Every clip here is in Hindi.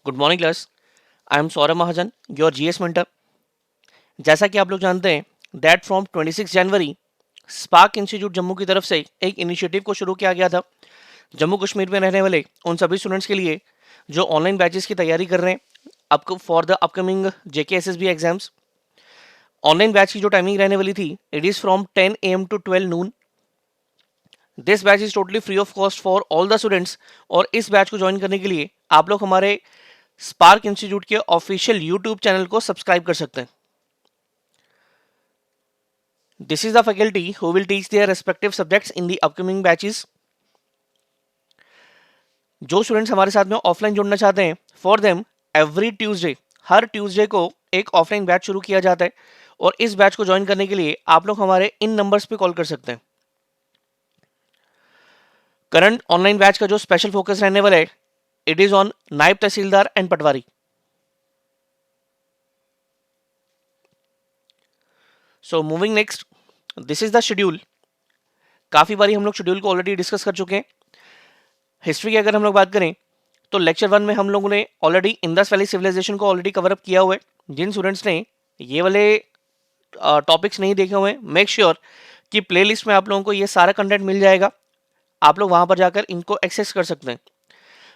Good morning class. I am Saurabh Mahajan, your GS mentor. जैसा कि आप लोग जानते हैं that from 26 January spark institute Jammu की तरफ से एक इनिशिएटिव को शुरू किया गया था जम्मू कश्मीर में रहने वाले उन सभी स्टूडेंट्स के लिए जो ऑनलाइन बैचेस की तैयारी कर रहे हैं आपको for the upcoming JKSSB exams. Online batch की जो टाइमिंग रहने वाली थी it is from 10 AM to 12 noon। This batch is totally free of cost for all the students. और इस बैच को ज्वाइन करने के लिए आप लोग हमारे स्पार्क इंस्टीट्यूट के ऑफिशियल यूट्यूब चैनल को सब्सक्राइब कर सकते हैं। This is the faculty who will teach their respective subjects in the upcoming batches. जो स्टूडेंट्स हमारे साथ में ऑफलाइन जुड़ना चाहते हैं for them every Tuesday, her Tuesday को एक ऑफलाइन बैच शुरू किया जाता है। और इस बैच को ज्वाइन करने के लिए आप लोग हमारे इन नंबर्स पे कॉल कर सकते हैं। करंट ऑनलाइन बैच का जो स्पेशल फोकस रहने वाला है it is on naib tehsildar and patwari. So moving next, this is the schedule. काफी बारी हम लोग शेड्यूल को ऑलरेडी डिस्कस कर चुके हैं। हिस्ट्री की अगर हम लोग बात करें तो लेक्चर 1 में हम लोगों ने ऑलरेडी इंडस वैली सिविलाइजेशन को ऑलरेडी कवर अप किया हुआ है। जिन स्टूडेंट्स ने ये वाले टॉपिक्स नहीं देखे हुए मेक श्योर कि प्लेलिस्ट में आप लोगों को ये सारा कंटेंट मिल जाएगा। आप लोग वहां पर जाकर इनको एक्सेस कर सकते हैं।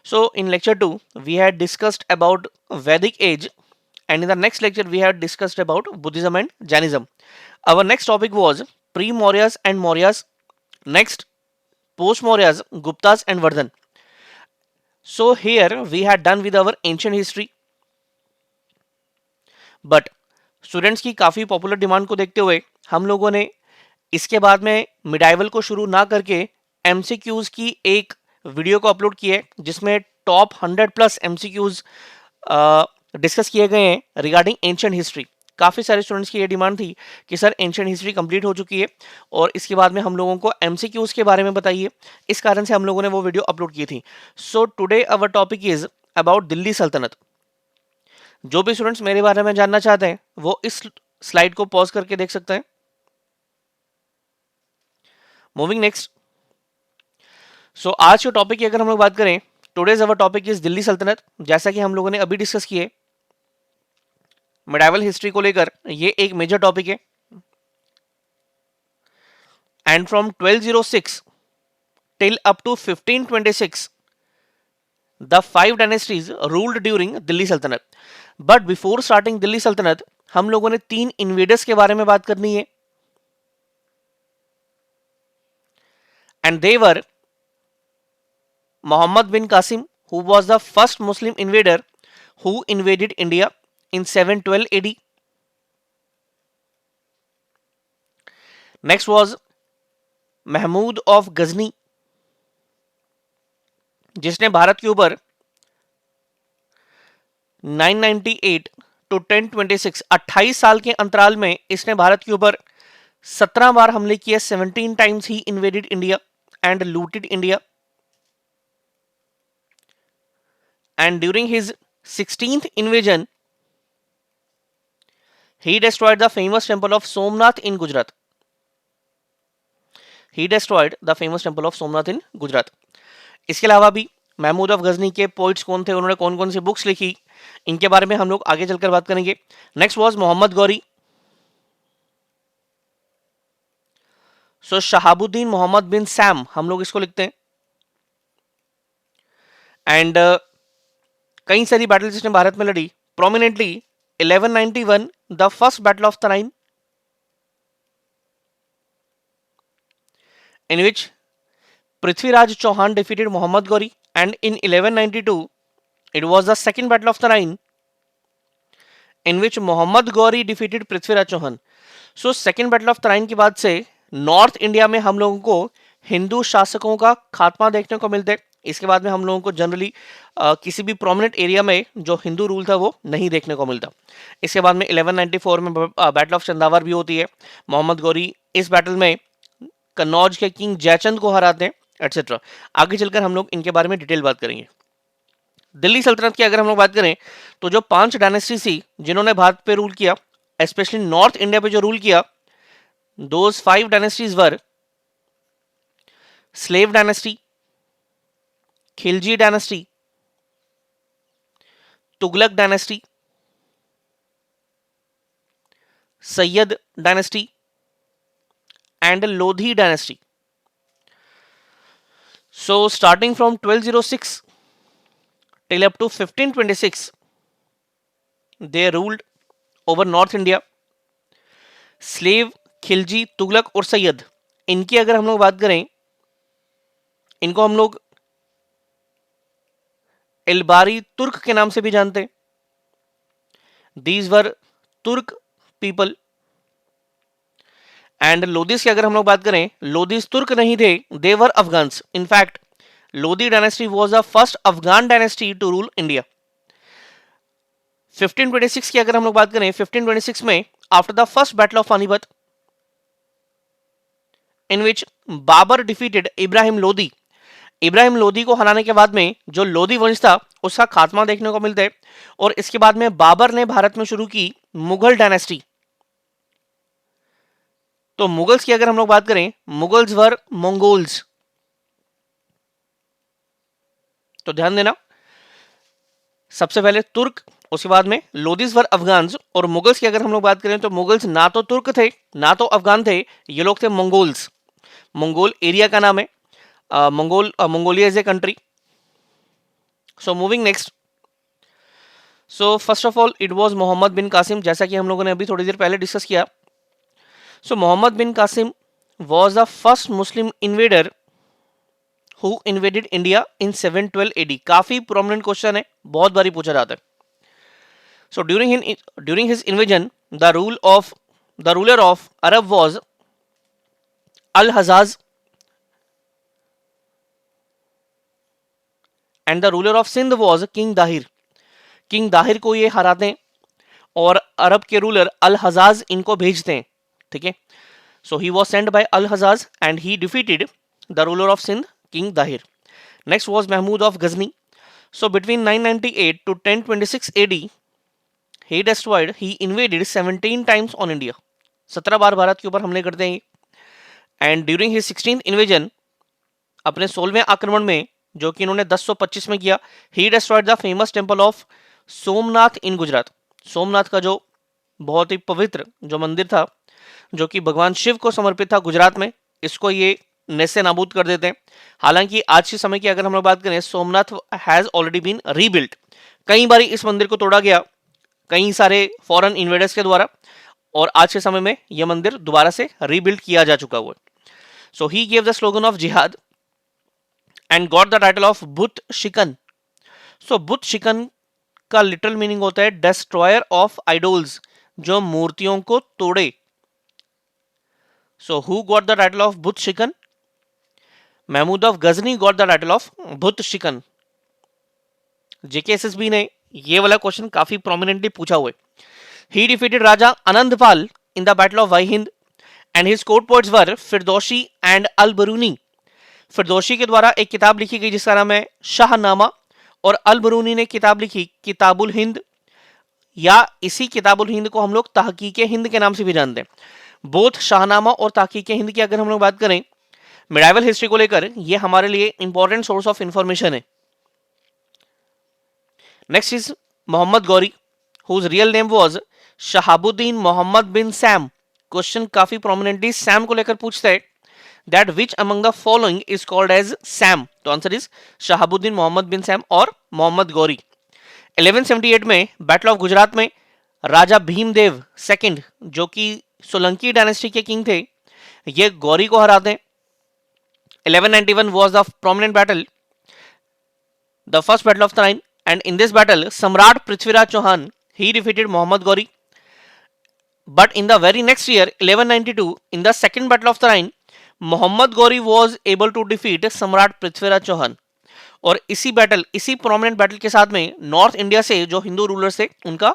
So in lecture 2 we had discussed about Vedic age and in the next lecture we had discussed about Buddhism and Jainism. Our next topic was pre-Mauryas and Mauryas. Next, post-Mauryas, Guptas and Vardhan. So here we had done with our ancient history. But students की काफ़ी पॉपुलर डिमांड को देखते हुए हम लोगों ने इसके बाद में मिडाइवल को शुरू ना करके एमसीक्यूज की एक वीडियो को अपलोड किया है जिसमें टॉप 100 प्लस एमसीक्यूज डिस्कस किए गए हैं रिगार्डिंग एंशिएंट हिस्ट्री। काफ़ी सारे स्टूडेंट्स की ये डिमांड थी कि सर एंशिएंट हिस्ट्री कंप्लीट हो चुकी है और इसके बाद में हम लोगों को एमसीक्यूज के बारे में बताइए। इस कारण से हम लोगों ने वो वीडियो अपलोड की थी। So today our topic is about Delhi सल्तनत। जो भी स्टूडेंट्स मेरे बारे में जानना चाहते हैं वो इस स्लाइड को पॉज करके देख सकते हैं। मूविंग नेक्स्ट, सो आज के टॉपिक की अगर हम लोग बात करें today's our topic is Delhi सल्तनत। जैसा कि हम लोगों ने अभी डिस्कस किए मिडाइवल हिस्ट्री को लेकर ये एक मेजर टॉपिक है। And from 1206 till up to 1526 the 5 dynasties ruled during Delhi Saltanat. But before starting Delhi सल्तनत हम लोगों ने 3 इन्वेडर्स के बारे में बात करनी है। And they were Mohammad bin Qasim who was the first Muslim invader who invaded India in 712 AD. Next was Mahmud of Ghazni जिसने भारत के ऊपर 998 टू 1026 28 साल के अंतराल में इसने भारत के ऊपर 17 बार हमले किए। 17 times he invaded India and looted India. And during his 16th invasion, he destroyed the famous temple of Somnath in Gujarat. He destroyed the famous temple of Somnath in Gujarat. इसके अलावा भी महमूद ऑफ गजनी के पोइट्स कौन थे, उन्होंने कौन कौन सी बुक्स लिखी, इनके बारे में हम लोग आगे चलकर बात करेंगे। Next was Mohammad Ghori. So Shahabuddin Mohammad bin Sam हम लोग इसको लिखते हैं। एंड कई सारी बैटल जिसने भारत में लड़ी prominently 1191 the first battle of Tarain in which Prithviraj Chauhan defeated Mohammad Ghori and in 1192 it was the second battle of Tarain in which Mohammad Ghori defeated Prithviraj Chauhan. So second battle of Tarain के बाद से नॉर्थ इंडिया में हम लोगों को हिंदू शासकों का खात्मा देखने को मिलता है। इसके बाद में हम लोगों को जनरली किसी भी प्रोमिनेंट एरिया में जो हिंदू रूल था वो नहीं देखने को मिलता। इसके बाद में 1194 में बैटल ऑफ चंदावर भी होती है। मोहम्मद गौरी इस बैटल में कन्नौज के किंग जयचंद को हराते हैं एटसेट्रा। आगे चलकर हम लोग इनके बारे में डिटेल बात करेंगे। दिल्ली सल्तनत की अगर हम लोग बात करें तो जो 5 डायनेस्टी थी जिन्होंने भारत पे रूल किया, स्पेशली नॉर्थ इंडिया पे जो रूल किया, those 5 dynasties were slave dynasty, Khilji dynasty, Tughlaq dynasty, Sayyid dynasty and Lodhi dynasty. So starting from 1206 till up to 1526 they ruled over North India. Slave, Khilji, Tughlaq और सैयद, इनकी अगर हम लोग बात करें, इनको हम लोग इलबारी तुर्क के नाम से भी जानते हैं. दीज वर तुर्क पीपल. एंड लोधीस की अगर हम लोग बात करें, लोधीस तुर्क नहीं थे, they were Afghans. In fact Lodhi dynasty was the first Afghan dynasty to rule India. 1526 की अगर हम लोग बात करें, 1526 में after the first battle of Panipat in which Babur defeated Ibrahim Lodhi. Ibrahim Lodhi को हराने के बाद में जो लोधी वंश था उसका खात्मा देखने को मिलता है. और इसके बाद में बाबर ने भारत में शुरू की मुगल डायनेस्टी. तो मुगल्स की अगर हम लोग बात करें, मुगल्स वर मंगोल्स. तो ध्यान देना, सबसे पहले तुर्क, उसके बाद में लोधीस वर अफगान्स. और मुगल्स की अगर हम लोग बात करें तो मुगल्स ना तो तुर्क थे ना तो अफगान थे, ये लोग थे मंगोल्स. मंगोल एरिया का नाम है. Mongolia is a country. So moving next. So first of all it was Mohammad bin Qasim, जैसा कि हम लोगों ने अभी थोड़ी देर पहले डिस्कस किया. So Mohammad bin Qasim was the first Muslim invader who invaded India in 712 AD. काफी प्रोमिनेंट क्वेश्चन है, बहुत बारी पूछा जाता है. So during his invasion the ruler of Arab was Al Hajjaj and the ruler of Sindh was king Dahir. King Dahir को ये हराते हैं और अरब के रूलर अल हजाज इनको भेजते हैं. ठीक है. So he was sent by Al Hajjaj and he defeated the ruler of Sindh king Dahir. Next was Mahmud of Ghazni. So between 998 to 1026 AD he invaded 17 times on India. 17 बार भारत के ऊपर हमले करते हैं. And during his 16th invasion, अपने 16वें आक्रमण में जो कि इन्होंने 1025 में किया, he destroyed the famous temple of Somnath in Gujarat. Somnath का जो बहुत ही पवित्र जो मंदिर था जो कि भगवान शिव को समर्पित था गुजरात में, इसको ये नेसे नाबूद कर देते हैं. हालांकि आज के समय की अगर हम लोग बात करें, Somnath has already been rebuilt. कई बार इस मंदिर को तोड़ा गया कई सारे फॉरेन इन्वेडर्स के द्वारा, और आज के समय में यह मंदिर दोबारा से रीबिल्ड किया जा चुका हुआ. So he gave the slogan of jihad and got the title of But Shikan. सो बुत शिकन का लिटरल मीनिंग होता है डिस्ट्रॉयर ऑफ आइडोल्स, जो मूर्तियों को तोड़े. So who got the title of But Shikan? Mahmud of Ghazni got the title of But Shikan. JKSSB ने ये वाला क्वेश्चन काफी प्रोमिनेंटली पूछा हुआ है. He defeated Raja Anandpal in the battle of Waihind and his court poets were Firdausi and Al Biruni. Firdausi के द्वारा एक किताब लिखी गई जिसका नाम है शाहनामा, और अल बरूनी ने किताब लिखी किताबुल हिंद, या इसी किताबुल हिंद को हम लोग तहकीक हिंद के नाम से भी जानते हैं. बोथ शाहनामा और तहकीक हिंद की अगर हम लोग बात करें मिडाइवल हिस्ट्री को लेकर, ये हमारे लिए इंपॉर्टेंट सोर्स ऑफ इंफॉर्मेशन है. Next is Mohammad Ghori, whose real name was Shahabuddin Mohammad bin Sam. Question काफी प्रोमिनेंटली सैम को लेकर पूछता है, that which among the following is called as Sam. तो आंसर इज शहाबुद्दीन मोहम्मद बिन सैम और मोहम्मद गौरी. 1178 में बैटल ऑफ गुजरात में राजा भीमदेव सेकंड, जो कि सोलंकी डायनेस्टी के किंग थे, ये गौरी को हराते हैं. 1191 was the prominent battle, the first battle of the Rhine, and in this battle Samrat Prithviraj Chauhan he defeated Muhammad Ghauri. But in the very next year 1192 in the second battle of the Rhine Muhammad Ghauri was able to defeat Samrat Prithviraj Chauhan. और इसी बैटल, इसी प्रोमिनेंट बैटल के साथ में नॉर्थ इंडिया से जो हिंदू रूलर्स थे उनका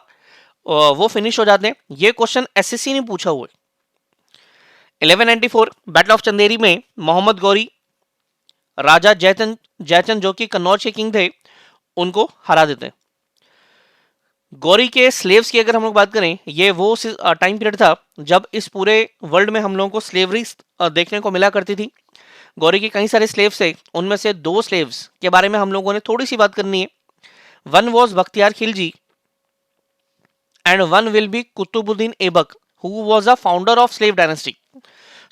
वो फिनिश हो जाते हैं. ये क्वेश्चन एसएससी ने पूछा हुआ है. 1194 बैटल ऑफ चंदेरी में मोहम्मद गौरी राजा जयचंद जो कि कन्नौज के किंग थे उनको हरा देते हैं. गौरी के स्लेव्स की अगर हम लोग बात करें, ये वो टाइम पीरियड था जब इस पूरे वर्ल्ड में हम लोगों को स्लेवरी देखने को मिला करती थी. गौरी के कई सारे स्लेव्स थे, उनमें से 2 स्लेव्स के बारे में हम लोगों ने थोड़ी सी बात करनी है. One was Bakhtiyar Khilji and one will be Qutbuddin Aibak, who was a founder of slave dynasty.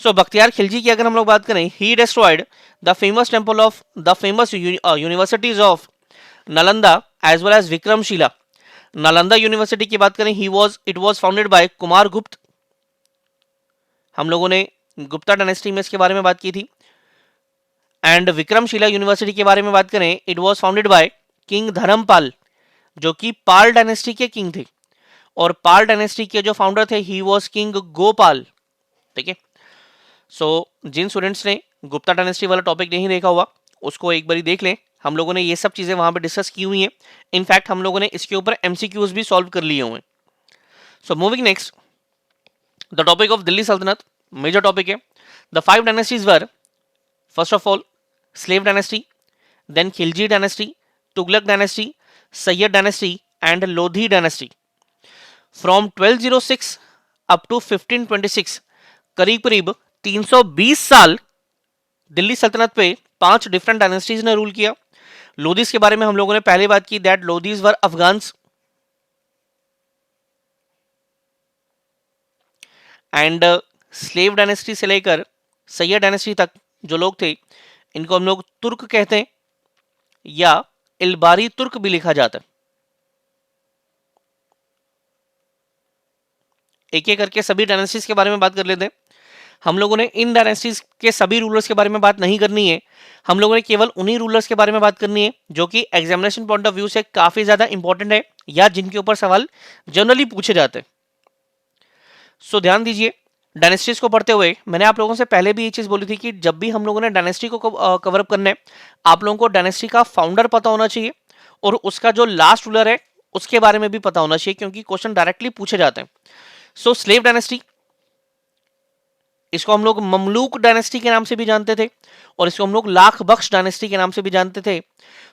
So Bakhtiyar Khilji की अगर हम लोग बात करें, he destroyed the famous temple of the famous universities of Nalanda as well as Vikramshila. Nalanda university की बात करें, it was founded bye Kumar गुप्त. हम लोगों ने गुप्ता डायनेस्टी में इसके बारे में बात की थी. एंड विक्रमशिला यूनिवर्सिटी के बारे में बात करें, it was founded by king Dharmapal, जो कि पाल डायनेस्टी के किंग थे. और पाल डायनेस्टी के जो फाउंडर थे, ही वाज किंग गोपाल. ठीक है. सो जिन स्टूडेंट्स ने गुप्ता डायनेस्टी वाला टॉपिक नहीं देखा हुआ, उसको एक बारी देख लें. हम लोगों ने ये सब चीजें वहां पे डिस्कस की हुई हैं. इनफैक्ट हम लोगों ने इसके ऊपर एमसीक्यूज भी सॉल्व कर लिए हुए हैं. So moving next, the topic of Delhi Sultanat, major topic है. The 5 dynasties were, first of all slave dynasty, then Khilji dynasty, Tughlaq dynasty, Sayyid dynasty and Lodhi dynasty. From 1206 up to 1526, करीब करीब 320 साल दिल्ली सल्तनत पे 5 डिफरेंट डायनेस्टीज ने रूल किया. लोधीज के बारे में हम लोगों ने पहले बात की, that Lodhi's were Afghans. And slave dynasty से लेकर सैयद डायनेस्टी तक जो लोग थे, इनको हम लोग तुर्क कहते हैं या इलबारी तुर्क भी लिखा जाता है. एक एक करके सभी डायनेस्टीज के बारे में बात कर लेते हैं. हम लोगों ने इन डायनेस्टीज के सभी रूलर्स के बारे में बात नहीं करनी है. हम लोगों ने केवल उन्हीं रूलर्स के बारे में बात करनी है जो कि एग्जामिनेशन पॉइंट ऑफ व्यू से काफी ज्यादा इंपॉर्टेंट है या जिनके ऊपर सवाल जनरली पूछे जाते हैं. सो ध्यान दीजिए, डायनेस्टीज को पढ़ते हुए मैंने आप लोगों से पहले भी ये चीज बोली थी कि जब भी हम लोगों ने डायनेस्टी को कवर अप करना है, आप लोगों को डायनेस्टी का फाउंडर पता होना चाहिए और उसका जो लास्ट रूलर है उसके बारे में भी पता होना चाहिए, क्योंकि क्वेश्चन डायरेक्टली पूछे जाते हैं. सो स्लेव डायनेस्टी, इसको हम लोग ममलूक डायनेस्टी के नाम से भी जानते थे और इसको हम लोग लाख बख्श डायनेस्टी के नाम से भी जानते थे.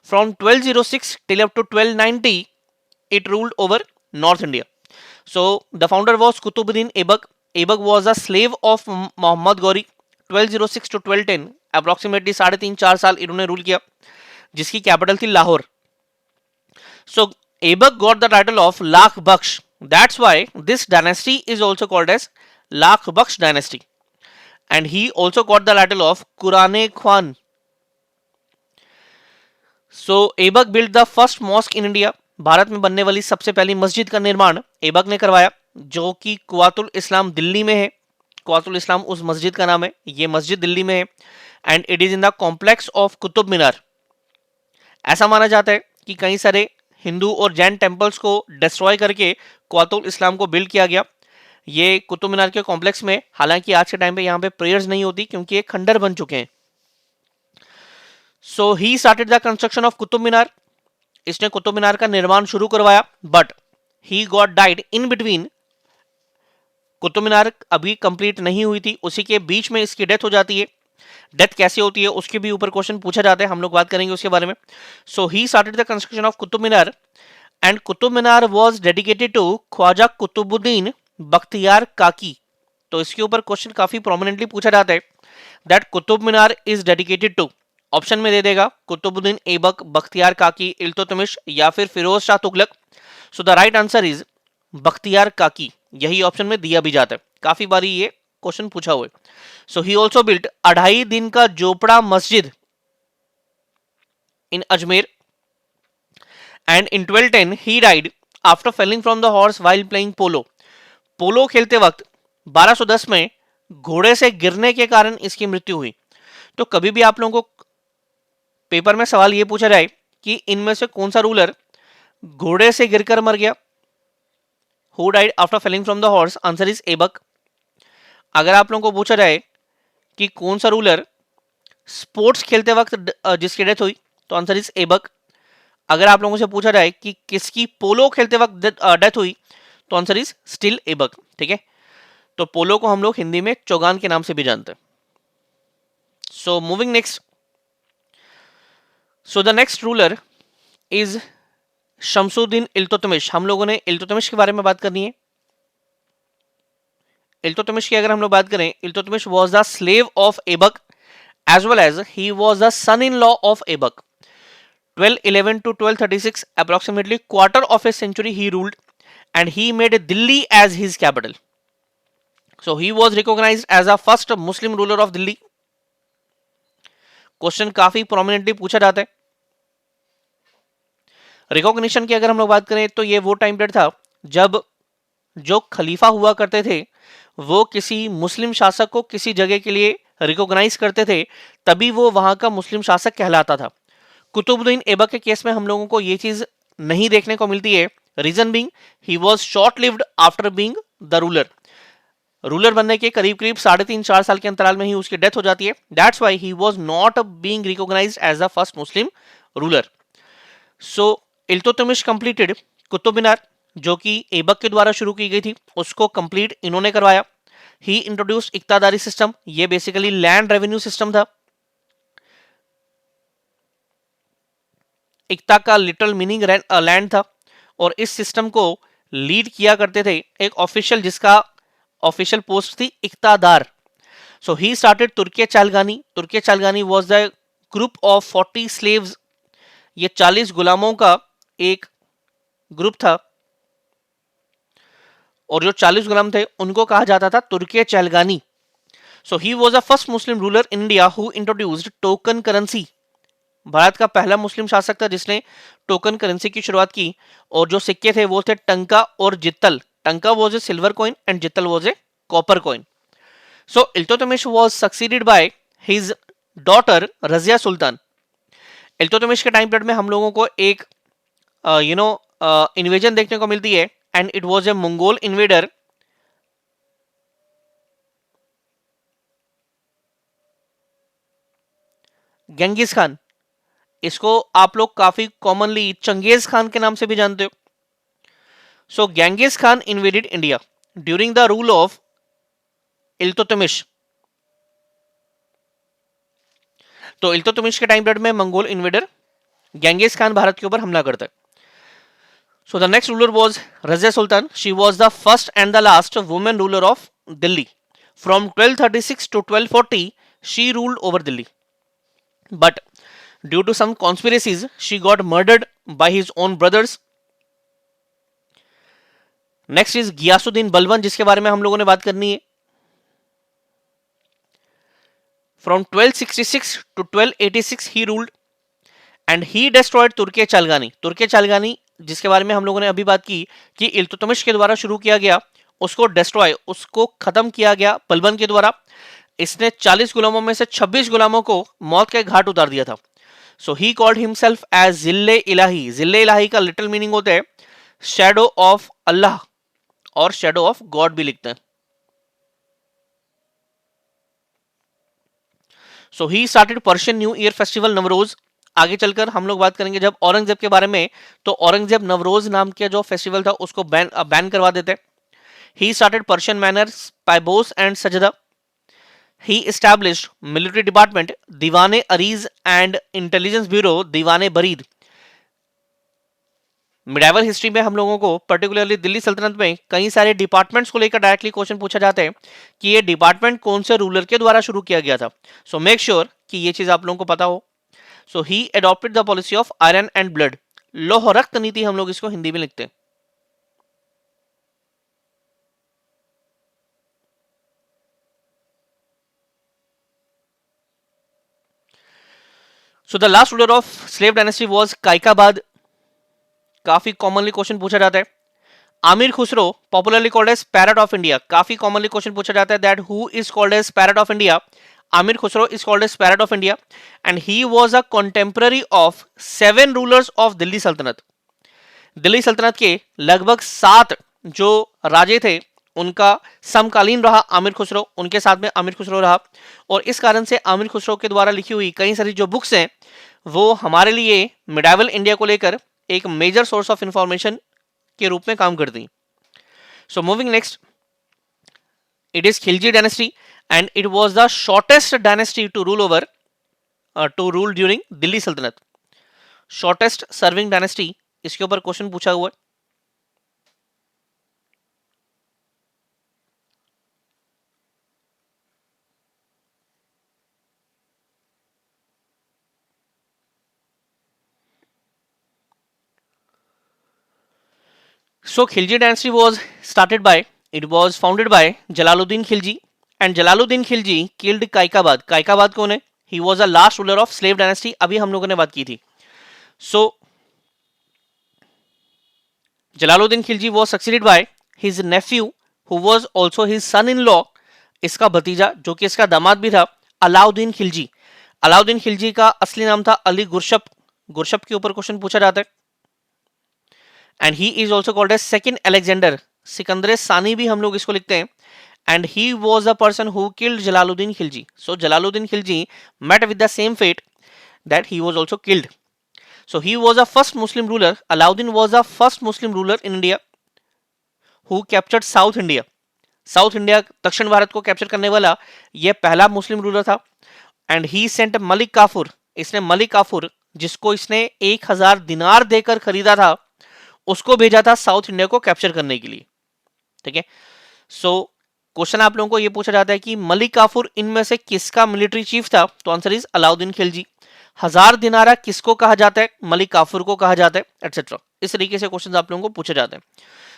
From 1206 till up to 1290 it ruled over north India. So the founder was Qutubuddin Aibak. Aibak was a slave of Mohammad Ghori. 1206 to 1210 approximately 3.5-4 साल इन्होंने रूल किया, जिसकी कैपिटल थी Lahore. So Aibak got the title of Lakh Bakhsh. That's why this dynasty is also called as Lakh Bakhsh dynasty. And he also got the title of Qurane Khan. So Aibak built the first mosque in India. Bharat में बनने वाली सबसे पहली मस्जिद का निर्माण ऐबक ने करवाया, जो कि कुव्वातुल इस्लाम दिल्ली में है. कुव्वातुल इस्लाम उस मस्जिद का नाम है, ये मस्जिद दिल्ली में है. And it is in the complex of Qutub Minar. ऐसा माना जाता है कि कई सारे हिंदू और जैन टेम्पल्स को डिस्ट्रॉय करके कुव्वातुल इस्लाम को बिल्ड किया गया. ये कुतुब मीनार के कॉम्प्लेक्स में, हालांकि आज के टाइम पे यहाँ पे प्रेयर्स नहीं होती क्योंकि ये खंडर बन चुके हैं. So he started the construction of Qutub Minar. इसने कुतुब मीनार का निर्माण शुरू करवाया, but he got died in between. Qutub Minar अभी कंप्लीट नहीं हुई थी, उसी के बीच में इसकी डेथ हो जाती है. डेथ कैसे होती है उसके भी ऊपर क्वेश्चन पूछा जाता है, हम लोग बात करेंगे उसके बारे में. So he started the construction of Qutub Minar and Qutub Minar was dedicated to Khwaja Qutubuddin Bakhtiyar Kaki. तो इसके ऊपर क्वेश्चन काफी प्रोमिनेंटली पूछा जाता है, that Qutub Minar is dedicated to. Option में दे देगा कुतुबुद्दीन ऐबक, बख्तियार काकी, इल्तुतमिश या फिर Firoz Shah Tughlaq. So the right answer is Bakhtiyar Kaki. यही ऑप्शन में दिया भी जाता है, काफी बारी ये क्वेश्चन पूछा हुआ है. सो ही ऑल्सो बिल्ट 2.5 दिन Ka Jhopra Masjid in Ajmer. And in 1210 he died after falling from the horse while playing polo. Polo खेलते वक्त 1210 में घोड़े से गिरने के कारण इसकी मृत्यु हुई. तो कभी भी आप लोगों को पेपर में सवाल ये पूछा जाए कि इनमें से कौन सा रूलर घोड़े से गिरकर मर गया, who died after falling from the horse, answer is Aibak. अगर आप लोगों को पूछा जाए कि कौन सा रूलर स्पोर्ट्स खेलते वक्त जिसकी डेथ हुई, तो आंसर इज ऐबक. अगर आप लोगों से पूछा जाए कि किसकी पोलो खेलते वक्त डेथ हुई, तो आंसर इज स्टिल ऐबक. ठीक है, तो पोलो को हम लोग हिंदी में चौगान के नाम से भी जानते हैं. So moving next, so the next ruler is Shamsuddin Iltutmish. हम लोगों ने इल्तुतमिश के बारे में बात करनी है. इल्तुतमिश की अगर हम लोग बात करें, Iltutmish was the slave of Aibak as well as he was the son in law of Aibak. 1211 to 1236 approximately quarter of a century he ruled. and he made Delhi as his capital. So he was recognized as a first Muslim ruler of Delhi. Question काफी प्रोमिनेंटली पूछा जाता है. रिकॉग्निशन की अगर हम लोग बात करें तो ये वो टाइम पीरियड था जब जो खलीफा हुआ करते थे वो किसी मुस्लिम शासक को किसी जगह के लिए रिकॉग्नाइज करते थे, तभी वो वहां का मुस्लिम शासक कहलाता था. कुतुबुद्दीन ऐबक के केस में हम लोगों को ये चीज नहीं देखने को मिलती है. Reason being he was short lived after being the ruler. Ruler बनने के करीब करीब 3.5-4 साल के अंतराल में ही उसकी डेथ हो जाती है. That's why he was not being recognized as the first Muslim ruler. So Iltutmish completed Qutub Minar, जो कि ऐबक के द्वारा शुरू की गई थी, उसको कंप्लीट इन्होंने करवाया. ही इंट्रोड्यूस्ड इक्तादारी सिस्टम. ये बेसिकली लैंड रेवेन्यू सिस्टम था. इक्ता का लिटरल मीनिंग लैंड था, और इस सिस्टम को लीड किया करते थे एक ऑफिशियल जिसका ऑफिशियल पोस्ट थी iqtadar. So he started Turke Chalgani. Turke Chalgani was the group of 40 slaves. ये 40 गुलामों का एक ग्रुप था, और जो 40 गुलाम थे उनको कहा जाता था Turke Chalgani. So he was the first Muslim ruler in India who introduced token currency. Bharat का पहला मुस्लिम शासक था जिसने टोकन करेंसी की शुरुआत की, और जो सिक्के थे वो थे टंका और jital. Tanka was a silver coin and jital was a copper coin. So Iltutmish was succeeded by his daughter Razia Sultan. Iltutmish के टाइम पीरियड में हम लोगों को एक इन्वेजन देखने को मिलती है, and it was a Mongol invader. Genghis Khan. इसको आप लोग काफी कॉमनली चंगेज खान के नाम से भी जानते हो. So Genghis Khan invaded India during the rule of Iltutmish. तो इल्तुतमिश के टाइम पीरियड में Mongol invader Genghis Khan Bharat के ऊपर हमला करता है. So the next ruler was Razia Sultan. She was the first and the last woman ruler of Delhi. From 1236 to 1240, she ruled over Delhi. But due to some conspiracies, she got murdered by his own brothers. Next is Ghiyasuddin Balban, जिसके बारे में हम लोगों ने बात करनी है. From 1266 to 1286, he ruled and he destroyed तुर्के Chalgani. Turke चालगानी जिसके बारे में हम लोगों ने अभी बात की कि इल्तुतमिश के द्वारा शुरू किया गया, उसको डिस्ट्रॉय, उसको खत्म किया गया बलबन के द्वारा. इसने 40 गुलामों में से 26 गुलामों को मौत के घाट उतार दिया था. So he called himself as जिल्ले इलाही. जिल्ले इलाही का लिटिल मीनिंग होता है शैडो ऑफ अल्लाह, और शैडो ऑफ गॉड भी लिखते हैं. So he started Persian new year festival Navroz. आगे चलकर हम लोग बात करेंगे जब औरंगजेब के बारे में, तो औरंगजेब नवरोज नाम के जो फेस्टिवल था उसको बैन करवा देते. He started Persian manners paibos and sajda. He established military department दीवाने अरीज एंड इंटेलिजेंस ब्यूरो दीवाने बरीद. मिडाइवल हिस्ट्री में हम लोगों को पर्टिकुलरली दिल्ली सल्तनत में कई सारे डिपार्टमेंट्स को लेकर डायरेक्टली क्वेश्चन पूछा जाता है कि ये डिपार्टमेंट कौन से रूलर के द्वारा शुरू किया गया था. सो मेक श्योर कि ये चीज आप लोगों को पता हो. So he adopted the policy of iron and blood. लोह रक्त नीति हम लोग इसको हिंदी में लिखते हैं. So the last ruler of slave dynasty was Kaiqubad. काफी कॉमनली क्वेश्चन पूछा जाता है. Amir Khusro popularly called as parrot of India. काफी कॉमनली क्वेश्चन पूछा जाता है that who is called as parrot of India. Amir Khusro is called as parrot of India, and he was a contemporary of 7 rulers of Delhi Saltanat. Delhi सल्तनत के लगभग 7 जो राजे थे उनका समकालीन रहा आमिर खुसरो. उनके साथ में आमिर खुसरो रहा, और इस कारण से आमिर खुसरो के द्वारा लिखी हुई कई सारी जो बुक्स हैं वो हमारे लिए मिडाइवल इंडिया को लेकर एक मेजर सोर्स ऑफ इंफॉर्मेशन के रूप में काम करती. So moving next, it is Khilji dynasty, and it was the shortest dynasty to rule during Delhi Saltanat. Shortest serving dynasty, इसके ऊपर क्वेश्चन पूछा हुआ है. So Khilji dynasty was started by, it was founded by Jalaluddin Khilji, and Jalaluddin Khilji killed Kaikabad. Kaikabad कौन है? He was the last ruler of slave dynasty. अभी हम लोगों ने बात की थी. So Jalaluddin Khilji was succeeded by his nephew, who was also his son-in-law, इसका भतीजा जो कि इसका दामाद भी था, अलाउद्दीन खिलजी. अलाउद्दीन खिलजी का असली नाम था अली गुरशप. गुरशप के ऊपर क्वेश्चन पूछा जाता है. And he is also called as second Alexander. Sikandar Sani भी हम लोग इसको लिखते हैं. And he was the person who killed Jalaluddin Khilji. So Jalaluddin Khilji met with the same fate that he was also killed. So he was the first Muslim ruler. Alauddin was the first Muslim ruler in India who captured South India. South India, दक्षिण भारत को कैप्चर करने वाला यह पहला मुस्लिम रूलर था. And he Saint Malik Kafur. इसने मलिक काफूर, जिसको इसने 1000 दिनार देकर खरीदा था, उसको भेजा था साउथ इंडिया को कैप्चर करने के लिए. ठीक है. सो क्वेश्चन आप लोगों को यह पूछा जाता है कि मलिक काफूर इनमें से किसका मिलिट्री चीफ था? तो आंसर इज अलाउद्दीन खिलजी. 1000 दिनारा किसको कहा जाता है? मलिक काफूर को कहा जाता है, एटसेट्रा. इस तरीके से क्वेश्चन आप लोगों को पूछे जाते हैं.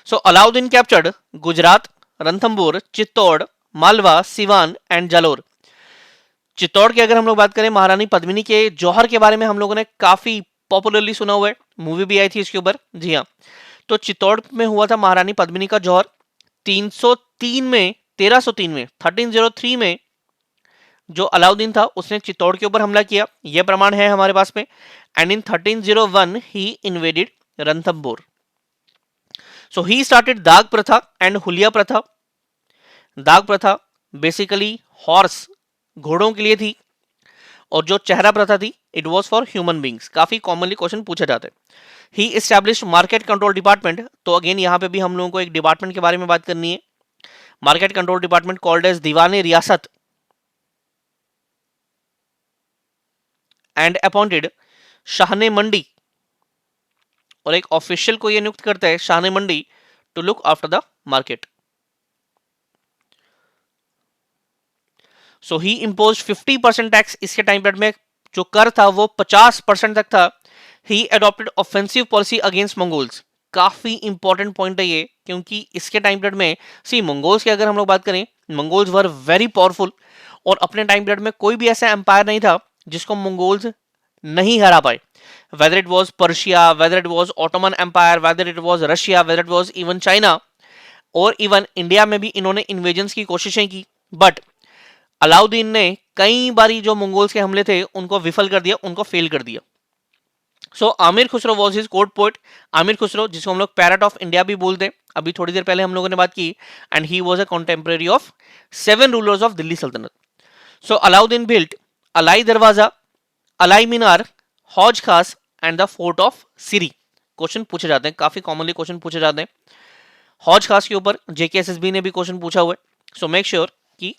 सो अलाउद्दीन कैप्चर्ड गुजरात, रणथंबोर, चित्तौड़, मालवा, सिवान एंड जालोर. चित्तौड़ की अगर हम लोग बात करें, महारानी पद्मिनी के जौहर के बारे में हम लोगों ने काफी पॉपुलरली सुना हुआ है, मूवी भी आई थी इसके ऊपर. जी हाँ. तो चित्तौड़ में हुआ था महारानी पद्मिनी का जौहर. 1303 में 1303 में जो अलाउद्दीन था उसने चित्तौड़ के ऊपर हमला किया, यह प्रमाण है हमारे पास में. And in 1301 he invaded Ranthambore. So he started दाग प्रथा एंड हुलिया प्रथा. दाग प्रथा बेसिकली हॉर्स, घोड़ों के लिए थी, और जो चेहरा प्रथा थी it was for human beings. काफी कॉमनली क्वेश्चन पूछे जाते हैं. ही इस्टेब्लिश्ड मार्केट कंट्रोल डिपार्टमेंट. तो अगेन यहाँ पे भी हम लोगों को एक डिपार्टमेंट के बारे में बात करनी है. Market control department called as Diwane Riyasat. And appointed Shahane मंडी, और एक ऑफिशियल को यह नियुक्त करता है Shahne Mandi to look after the market. So he impose 50% tax. इसके टाइम पीरियड में जो कर था वो 50% तक था. He adopted offensive policy against Mongols. काफी इंपॉर्टेंट पॉइंट है ये, क्योंकि इसके टाइम पीरियड में सी मंगोल्स की अगर हम लोग बात करें, मंगोल्स वर वेरी पावरफुल, और अपने टाइम पीरियड में कोई भी ऐसा एम्पायर नहीं था जिसको मंगोल्स नहीं हरा पाए. Whether it was Persia, whether it was Ottoman empire, whether it was Russia, whether it was even China, और इवन इंडिया में भी इन्होंने इन्वेजन्स की कोशिशें की. बट अलाउद्दीन ने कई बारी जो मंगोल्स के हमले थे उनको विफल कर दिया, उनको फेल कर दिया. So Amir Khusro was his court poet. Amir Khusro, जिसको हम लोग पैरट ऑफ इंडिया भी बोलते हैं, अभी थोड़ी देर पहले हम लोगों ने बात की. And he was a contemporary of 7 rulers of Delhi सल्तनत. सो अलाउद्दीन बिल्ट अलाई दरवाजा, Alai Minar, Hauz Khas and the fort of Siri. Question पूछे जाते हैं, काफी कॉमनली क्वेश्चन पूछे जाते हैं. हौज खास के ऊपर जेकेएसएसबी ने भी क्वेश्चन पूछा हुआ है. सो मेक श्योर कि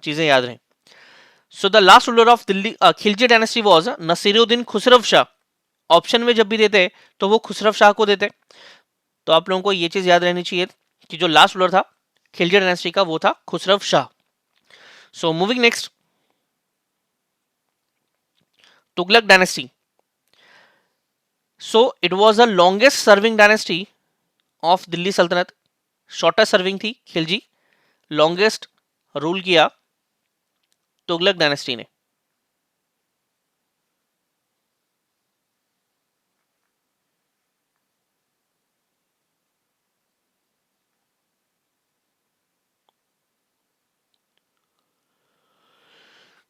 चीजें याद रहें. So the last ruler of Delhi Khilji dynasty was Nasiruddin Khusrau Shah. Option में जब भी देते तो वो खुसरव शाह को देते. तो आप लोगों को ये चीज याद रहनी चाहिए कि जो लास्ट रूलर था खिलजी डायनेस्टी का वो था Khusrau Shah. So moving next, Tughlaq dynasty. So it was the longest serving dynasty of Delhi Saltanat. Shortest serving थी खिलजी, लॉन्गेस्ट रूल किया तुगलक डायनेस्टी ने.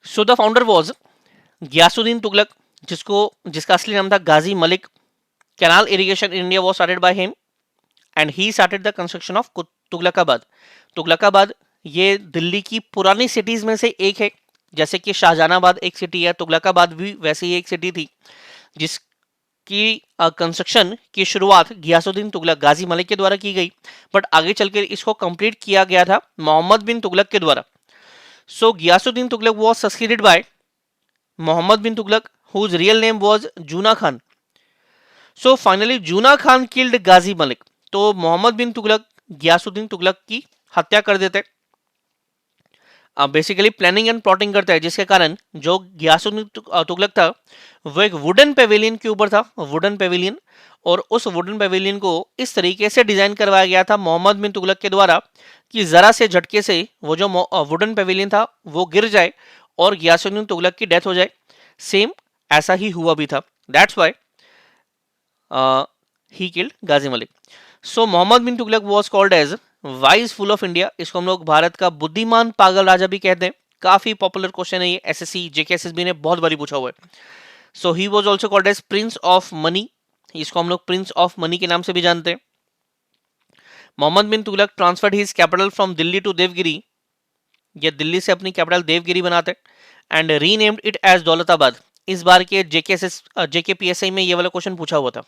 So the founder was Ghiyasuddin Tughlaq, जिसका असली नाम था Ghazi Malik. Canal irrigation in India was started by him, and he started the construction of Tughlaqabad. Tughlaqabad ये दिल्ली की पुरानी सिटीज में से एक है. जैसे कि शाहजहानाबाद एक सिटी है, तुगलकाबाद भी वैसे ही एक सिटी थी, जिसकी कंस्ट्रक्शन की शुरुआत गियासुद्दीन तुगलक, गाजी मलिक के द्वारा की गई. बट आगे चलकर इसको कंप्लीट किया गया था मोहम्मद बिन तुगलक के द्वारा. So Ghiyasuddin Tughlaq was succeeded by Mohammad bin Tughlaq, whose real name was Juna Khan. So finally Juna Khan killed Ghazi Malik. तो मोहम्मद बिन तुगलक गियासुद्दीन तुगलक की हत्या कर देते. बेसिकली प्लानिंग एंड प्लॉटिंग करता है, जिसके कारण जो गियासुद्दीन तुगलक था वो एक वुडन पेविलियन के ऊपर था, वुडन पेविलियन। और उस वुडन पेविलियन को इस तरीके से डिजाइन करवाया गया था मोहम्मद बिन तुगलक के द्वारा कि जरा से झटके से वो जो वुडन पेविलियन था वो गिर जाए और गियासुद्दीन तुगलक की डेथ हो जाए। सेम ऐसा ही हुआ भी था। That's why he killed Ghazi Malik. So Mohammad bin Tughlaq was called as wise fool of India. इसको हम लोग भारत का बुद्धिमान पागल राजा भी कहते हैं। काफी पॉपुलर क्वेश्चन है ये, एसएससी जेकेएसएसबी ने बहुत बारी पूछा हुआ है। So he was also called as prince of money. इसको हम लोग प्रिंस ऑफ मनी के नाम से भी जानते हैं। Mohammad bin Tughlaq transferred his capital from Delhi to Devagiri. ये दिल्ली से अपनी कैपिटल देवगिरी बनाते and renamed it as Daulatabad. इस बार के जेकेपीएसआई में ये वाला क्वेश्चन पूछा हुआ था।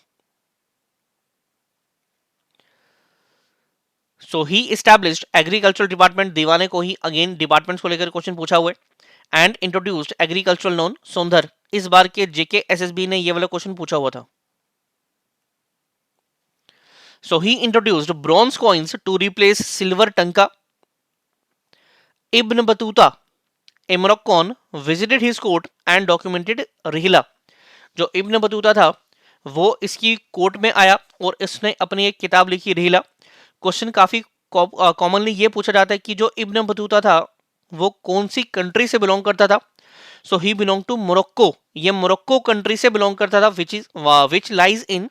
सो ही इस्टेब्लिश्ड एग्रीकल्चरल डिपार्टमेंट। दीवाने को ही अगेन डिपार्टमेंट्स को लेकर क्वेश्चन पूछा हुआ है। And introduced agricultural loan sondhar. इस बार के जेकेएसएसबी ने ये वाला क्वेश्चन पूछा हुआ था। So he introduced bronze coins to replace silver tanka. Ibn Battuta a Moroccan visited his court and documented Rihla. जो इब्न बतूता था वो इसकी कोर्ट में आया और इसने अपनी एक किताब लिखी रिहिला। क्वेश्चन काफी कॉमनली ये पूछा जाता है कि जो इब्न बतूता था वो कौन सी कंट्री से बिलोंग करता था। So he belong to Morocco. ये मोरक्को कंट्री से बिलोंग करता था which lies in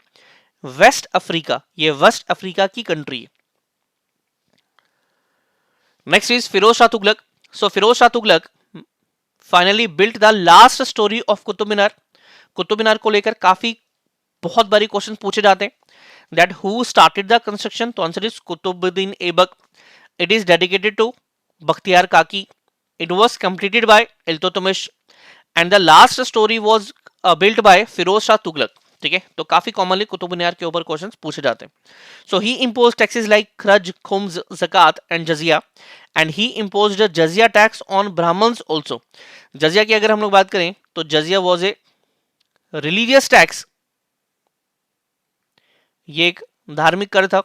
West Africa. ये वेस्ट अफ्रीका की कंट्री है। Next is Firoz Shah Tughlaq. So Firoz Shah Tughlaq finally built the last storey of Qutub Minar. Qutub Minar को लेकर काफी बहुत बारी क्वेश्चन पूछे जाते हैं। That who started the construction, तो answer is Qutbuddin Aibak. It is dedicated to Bakhtiyar काकी। It was completed by Iltutmish and the last storey was built by Firoz Shah Tughlaq. ठीक है, तो काफी कॉमनली कुतुब मीनार के ऊपर क्वेश्चंस पूछे जाते हैं। So he impose taxes like kharaj, khums, zakat and jizya and he imposed jizya tax on Brahmins also. Jizya की अगर हम लोग बात करें तो jizya was a religious tax. ये एक धार्मिक कर था।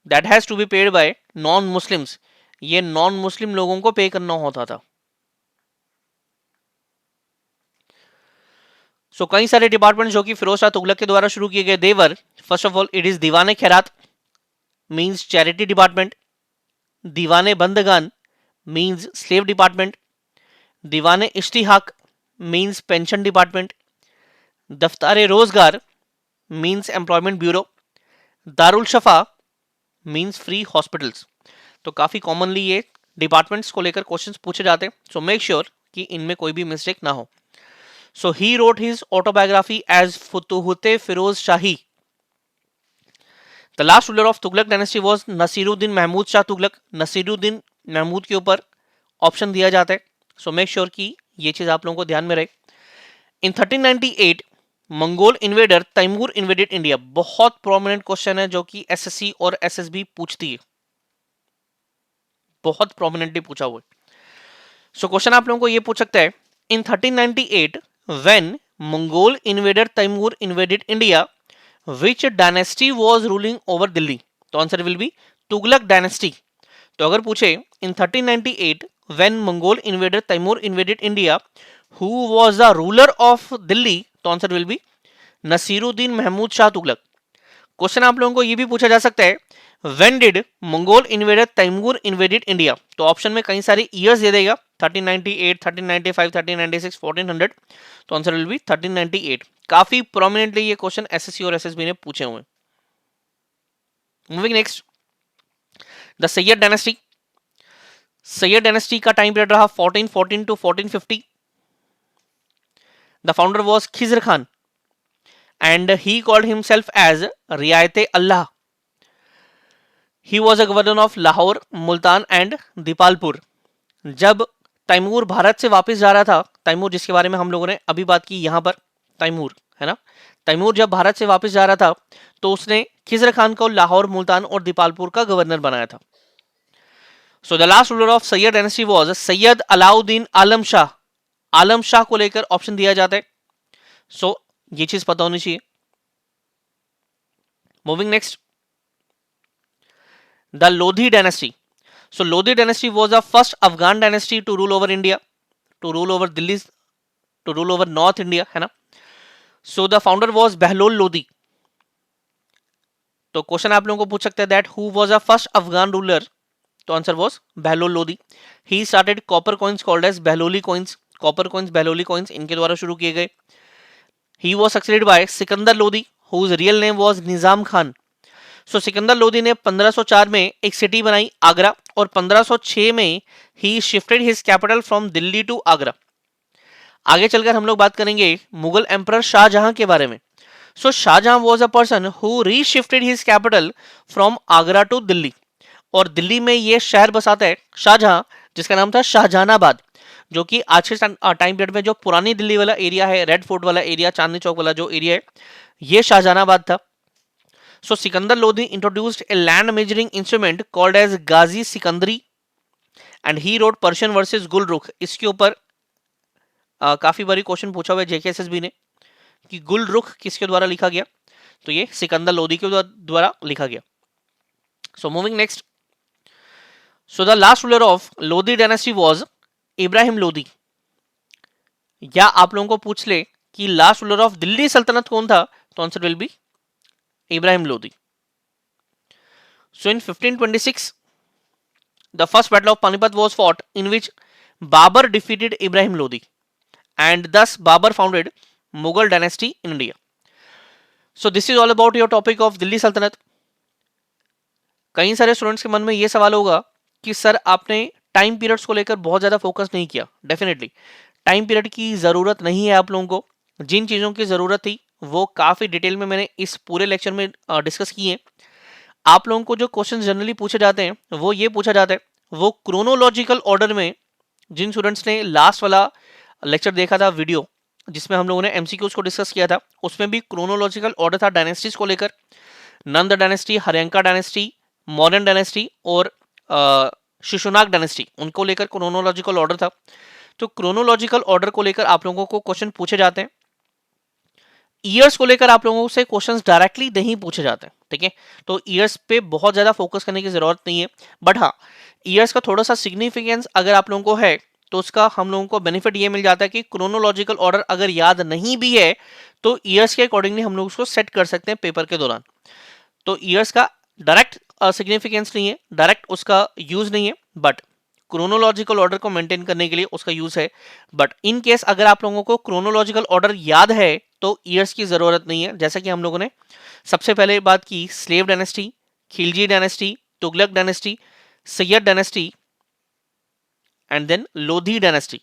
That has to be paid by non Muslims. ये नॉन मुस्लिम लोगों को पे करना होता था। सो कई सारे डिपार्टमेंट जो कि फिरोज शाह तुगलक के द्वारा शुरू किए गए देवर, first of all it is दीवाने खैरात मींस चैरिटी डिपार्टमेंट। दीवाने बंदगान मींस स्लेव डिपार्टमेंट। दीवाने इश्तिहाक मींस पेंशन डिपार्टमेंट। दफ्तारे रोजगार मींस एम्प्लॉयमेंट ब्यूरो। दारुल शफा मींस फ्री हॉस्पिटल्स। तो काफी कॉमनली ये डिपार्टमेंट्स को लेकर क्वेश्चंस पूछे जाते हैं। सो मेक श्योर कि इनमें कोई भी मिस्टेक ना हो। So he wrote his autobiography as Futuhat Firoz Shahi. The last ruler of Tughlaq dynasty was Nasiruddin Mahmud Shah Tughlaq. Nasiruddin Mahmud के ऊपर ऑप्शन दिया जाता है। सो मेक श्योर कि ये चीज आप लोगों को ध्यान में रहे। In 1398 Mongol invader Timur invaded India. बहुत प्रोमिनेंट क्वेश्चन है जो कि एसएससी और एसएसबी पूछती है, बहुत प्रोमिनेंटली पूछा हुआ है। सो क्वेश्चन आप लोगों को ये पूछ सकता है, in 1398 when Mongol invader Timur invaded India which dynasty was ruling over Delhi. तो answer will be Tughlaq dynasty. तो अगर पूछे in 1398 when Mongol invader Timur invaded India who was the ruler of Delhi, तो answer will be Nasiruddin Mahmud Shah Tughlaq. Question आप लोगों को ये भी पूछा जा सकता है, when did Mongol invader Timur invaded India. तो ऑप्शन में कई सारे ईयर्स दे देगा, 1398, 1395, 1396, 1400। तो आंसर विल बी 1398। काफी प्रोमिनेंटली ये क्वेश्चन एसएससी और एसएसबी ने पूछे हुए। Moving next, the Sayyid dynasty. Sayyid dynasty का टाइम पीरियड रहा 1414 to 1450। The founder was Khizr Khan and he called himself as रियायते अल्लाह। He was a governor of Lahore, Multan and Dipalpur. जब तैमूर भारत से वापस जा रहा था, तैमूर जिसके बारे में हम लोगों ने अभी बात की यहाँ पर, तैमूर है ना, तैमूर जब भारत से वापस जा रहा था तो उसने खिजर खान को लाहौर, मुल्तान और दीपालपुर का गवर्नर बनाया था। So the last ruler of Sayyid dynasty was Sayyid Alauddin Alam Shah. Alam Shah को लेकर ऑप्शन दिया जाता है। सो ये चीज पता होनी चाहिए। Moving next, the Lodhi dynasty. So Lodi dynasty was the first Afghan dynasty to rule over India, to rule over Delhi, to rule over North India, है ना. So the founder was Behlol Lodi. तो क्वेश्चन आप लोगों को पूछ सकते हैं that who was the first Afghan ruler. तो answer was Behlol Lodi. He started copper coins called as Behloli coins. Copper coins, Behloli coins इनके द्वारा शुरू किए गए. He was succeeded by Sikandar Lodi whose real name was Nizam Khan. So Sikandar Lodi ने 1504 में एक सिटी बनाई आगरा, और 1506 में he shifted his capital from Delhi to Agra. आगे चलकर हम लोग बात करेंगे मुगल एम्परर शाहजहां के बारे में. सो Shahjahan was a person who reshifted his capital from Agra to Delhi. और दिल्ली में ये शहर बसाता है शाहजहां, जिसका नाम था शाहजहानाबाद, जो कि आज के टाइम पीरियड में जो पुरानी दिल्ली वाला एरिया है, रेड फोर्ट वाला एरिया, चांदनी चौक वाला जो एरिया है, ये शाहजहानाबाद था. So Sikandar Lodi introduced a land measuring instrument called as Gazi Sikandari and he wrote Persian verses Gulrukh. इसके ऊपर काफी बारी क्वेश्चन पूछा हुआ है जेकेएसएसबी ने कि गुलरुख किसके द्वारा लिखा गया. तो ये सिकंदर लोदी के द्वारा लिखा गया. सो moving next. So the last ruler of Lodi dynasty was Ibrahim Lodi. या आप लोगों को पूछ ले कि लास्ट रूलर ऑफ दिल्ली सल्तनत कौन था, तो answer will B Ibrahim Lodi. So in 1526 the first battle of Panipat was fought in which Babur defeated Ibrahim Lodi and thus Babur founded Mughal dynasty in India. So this is all about your topic of Delhi सल्तनत. कई सारे स्टूडेंट्स के मन में ये सवाल होगा कि सर आपने टाइम पीरियड्स को लेकर बहुत ज़्यादा फोकस नहीं किया. डेफिनेटली टाइम पीरियड की ज़रूरत नहीं है आप लोगों को. जिन चीज़ों की ज़रूरत थी वो काफ़ी डिटेल में मैंने इस पूरे लेक्चर में डिस्कस किए हैं. आप लोगों को जो क्वेश्चन जनरली पूछे जाते हैं वो ये पूछा जाता है, वो क्रोनोलॉजिकल ऑर्डर में. जिन स्टूडेंट्स ने लास्ट वाला लेक्चर देखा था वीडियो जिसमें हम लोगों ने एमसीक्यूज को डिस्कस किया था, उसमें भी क्रोनोलॉजिकल ऑर्डर था डायनेस्टीज को लेकर. Nanda dynasty, Haryanka dynasty, Mauryan dynasty और शिशुनाग डायनेस्टी, उनको लेकर क्रोनोलॉजिकल ऑर्डर था. तो क्रोनोलॉजिकल ऑर्डर को लेकर आप लोगों को क्वेश्चन पूछे जाते हैं. ईयर्स को लेकर आप लोगों से क्वेश्चंस डायरेक्टली नहीं पूछे जाते हैं. ठीक है, तो ईयर्स पे बहुत ज्यादा फोकस करने की जरूरत नहीं है. बट हाँ, ईयर्स का थोड़ा सा सिग्निफिकेंस अगर आप लोगों को है तो उसका हम लोगों को बेनिफिट ये मिल जाता है कि क्रोनोलॉजिकल ऑर्डर अगर याद नहीं भी है तो ईयर्स के अकॉर्डिंगली हम लोग उसको सेट कर सकते हैं पेपर के दौरान. तो ईयर्स का डायरेक्ट सिग्निफिकेंस नहीं है, डायरेक्ट उसका यूज नहीं है, बट क्रोनोलॉजिकल ऑर्डर को मेंटेन करने के लिए उसका यूज है. बट इन केस अगर आप लोगों को क्रोनोलॉजिकल ऑर्डर याद है तो ईयर्स की जरूरत नहीं है. जैसा कि हम लोगों ने सबसे पहले बात की slave dynasty, Khilji dynasty, Tughlaq dynasty, Sayyid dynasty and then Lodhi dynasty.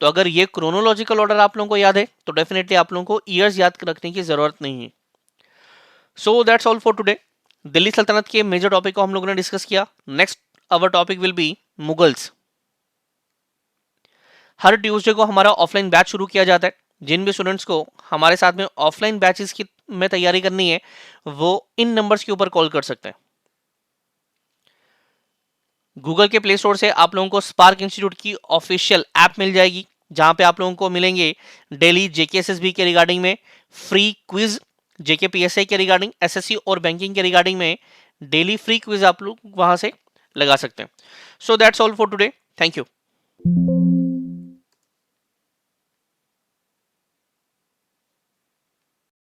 तो अगर ये क्रोनोलॉजिकल ऑर्डर आप लोगों को याद है तो डेफिनेटली आप लोगों को ईयर्स याद रखने की जरूरत नहीं है. So that's all for today. Delhi सल्तनत के मेजर टॉपिक को हम लोगों ने डिस्कस किया. Next our topic will be Mughals. Her Tuesday को हमारा ऑफलाइन बैच शुरू किया जाता है. जिन भी स्टूडेंट्स को हमारे साथ में ऑफलाइन बैचेस की में तैयारी करनी है वो इन नंबर्स के ऊपर कॉल कर सकते हैं. गूगल के प्ले स्टोर से आप लोगों को स्पार्क इंस्टीट्यूट की ऑफिशियल ऐप मिल जाएगी, जहां पे आप लोगों को मिलेंगे डेली जेकेएसएसबी के रिगार्डिंग में फ्री क्विज, जेकेपीएसआई के रिगार्डिंग, एसएससी और बैंकिंग के रिगार्डिंग में डेली फ्री क्विज आप लोग वहां से लगा सकते हैं. So that's all for today. Thank you.